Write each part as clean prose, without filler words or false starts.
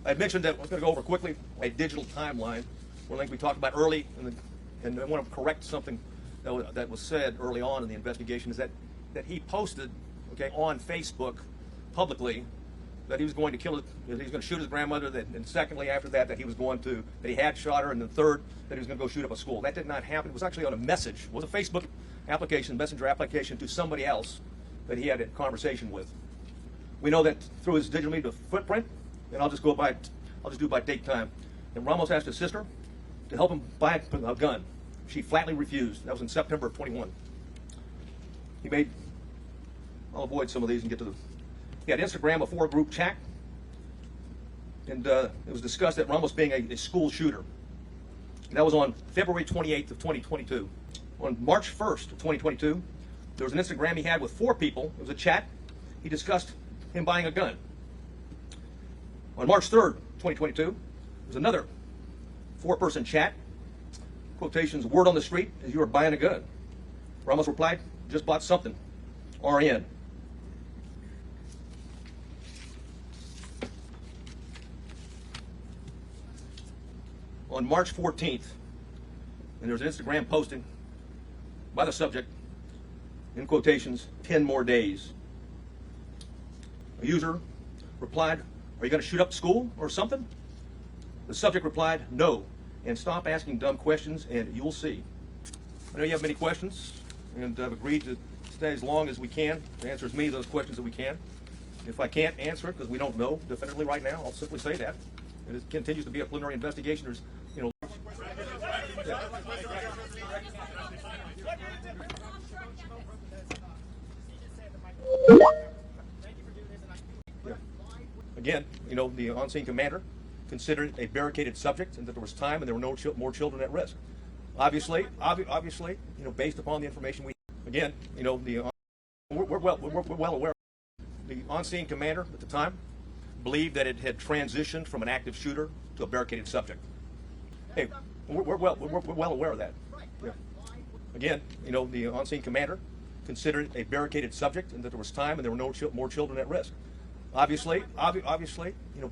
I mentioned that I was going to go over quickly a digital timeline. One thing we talked about early, and I want to correct something that was said early on in the investigation, is that he posted, okay, on Facebook publicly that he was going to kill it, that he was going to shoot his grandmother, and secondly, after that, that he had shot her, and then third, that he was going to go shoot up a school. That did not happen. It was actually on a message. It was a Facebook application, messenger application to somebody else that he had a conversation with. We know that through his digital media footprint, and I'll just do it by date time. And Ramos asked his sister to help him buy a gun. She flatly refused. That was in September of 21. I'll avoid some of these and get to he had Instagram, a 4-group chat, and it was discussed that Ramos being a school shooter. And that was on February 28th of 2022. On March 1st of 2022, there was an Instagram he had with 4 people. It was a chat. He discussed him buying a gun. On March 3rd, 2022, there was another 4-person chat. Quotations, word on the street is you are buying a gun. Ramos replied, just bought something. RN. On March 14th, and there was an Instagram posting by the subject, in quotations, 10 more days. A user replied, are you going to shoot up school or something? The subject replied, no, and stop asking dumb questions and you'll see. I know you have many questions, and I've agreed to stay as long as we can to answer as many of those questions as we can. If I can't answer it because we don't know definitively right now, I'll simply say that. And it continues to be a preliminary investigation. There's, Again, the on-scene commander considered it a barricaded subject and that there was time and there were no more children at risk. Obviously, based upon the information we're well aware. The on-scene commander at the time believed that it had transitioned from an active shooter to a barricaded subject. Hey, we're well aware of that. Yeah. Again, the on-scene commander considered it a barricaded subject and that there was time and there were no more children at risk. Obviously,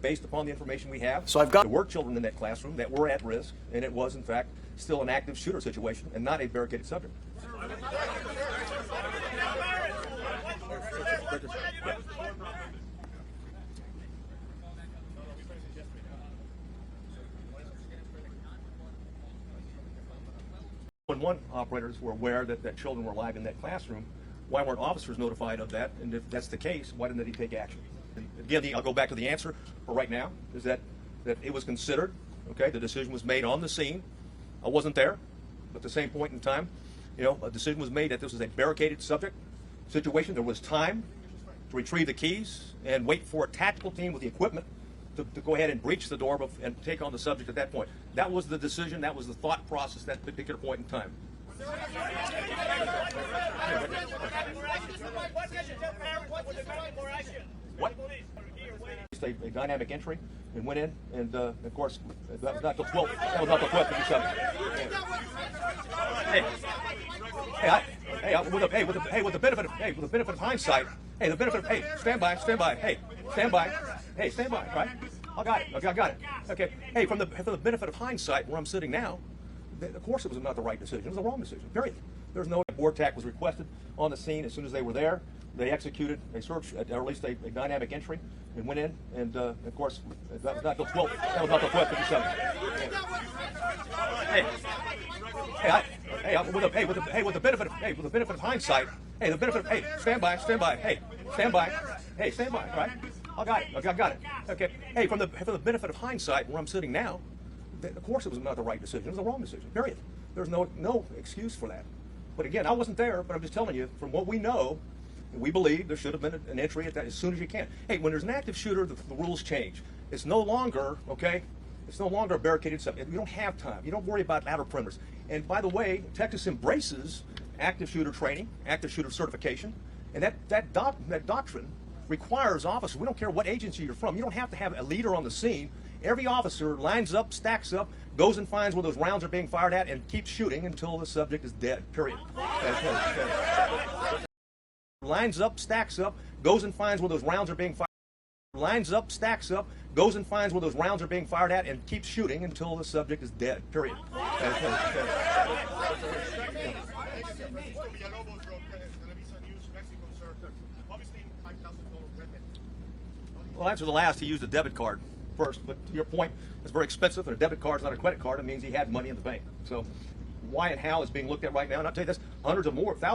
based upon the information we have, so there were children in that classroom that were at risk, and it was in fact still an active shooter situation and not a barricaded subject. When one operators were aware that children were alive in that classroom, why weren't officers notified of that? And if that's the case, why didn't he take action? And again, I'll go back to the answer for right now, is that it was considered, okay, the decision was made on the scene. I wasn't there, but at the same point in time, a decision was made that this was a barricaded subject situation. There was time to retrieve the keys and wait for a tactical team with the equipment to go ahead and breach the door and take on the subject at that point. That was the decision, that was the thought process at that particular point in time. What? A dynamic entry and went in, and of course that was not the 12th. That was not the 12th of December. With the benefit of hindsight. Stand by. Stand by. Right? I got it. Okay. Hey, from the benefit of hindsight, where I'm sitting now, of course it was not the right decision. It was the wrong decision. Period. There's no board tack was requested on the scene. As soon as they were there, they executed a search, or at least a dynamic entry, and went in. And of course, that was not the 12th. That was not the 12th of December. With the benefit of hindsight. Stand by. Stand by. Right? I got it. Okay. Hey, from the benefit of hindsight, where I'm sitting now, of course it was not the right decision. It was the wrong decision. Period. There's no excuse for that. But again, I wasn't there, but I'm just telling you, from what we know, we believe there should have been an entry at that as soon as you can. Hey, when there's an active shooter, the rules change. It's no longer, okay, it's no longer a barricaded subject. You don't have time. You don't worry about outer perimeters. And by the way, Texas embraces active shooter training, active shooter certification, and that doctrine requires officers, we don't care what agency you're from, you don't have to have a leader on the scene. Every officer lines up, stacks up, goes and finds where those rounds are being fired at, and keeps shooting until the subject is dead, period. Lines up, stacks up, goes and finds where those rounds are being fired. Lines up, stacks up, goes and finds where those rounds are being fired at and keeps shooting until the subject is dead, period. Well, after the last, he used a debit card first, but to your point, it's very expensive, and a debit card is not a credit card. It means he had money in the bank. So why and how is being looked at right now. And I'll tell you this, thousands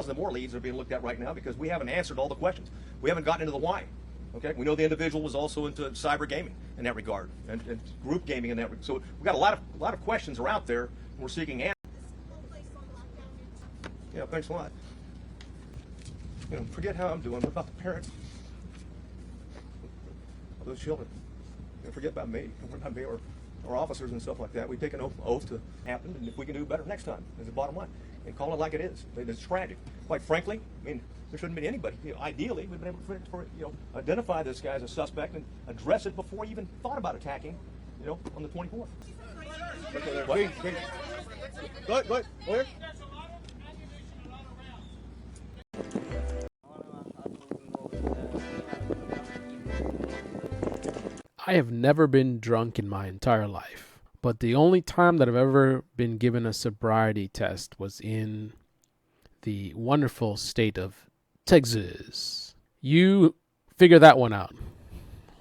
of more leads are being looked at right now because we haven't answered all the questions. We haven't gotten into the why. Okay, we know the individual was also into cyber gaming in that regard, and group gaming in that regard. So we've got a lot of questions are out there, and we're seeking answers. Yeah, thanks a lot. You know, forget how I'm doing. What about the parents of those children? You know, forget about me. Forget about me or officers and stuff like that. We take an oath to happen, and if we can do better next time, is the bottom line. And call it like it is. It's tragic. Quite frankly, I mean, there shouldn't be anybody. You know, ideally, we've been able to identify this guy as a suspect and address it before he even thought about attacking, you know, on the 24th. Wait. Go ahead. I have never been drunk in my entire life, but the only time that I've ever been given a sobriety test was in the wonderful state of Texas. You figure that one out.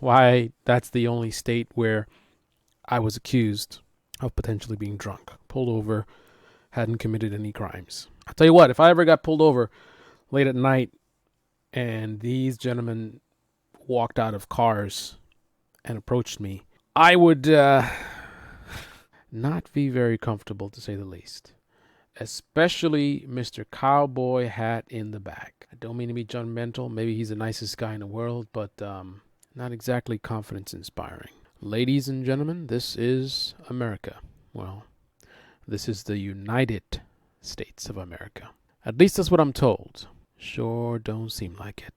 Why that's the only state where I was accused of potentially being drunk, pulled over, hadn't committed any crimes. I'll tell you what, if I ever got pulled over late at night and these gentlemen walked out of cars and approached me, I would not be very comfortable, to say the least. Especially Mr. Cowboy Hat in the back. I don't mean to be judgmental. Maybe he's the nicest guy in the world, but not exactly confidence inspiring. Ladies and gentlemen, this is America. Well, this is the United States of America. At least that's what I'm told. Sure don't seem like it.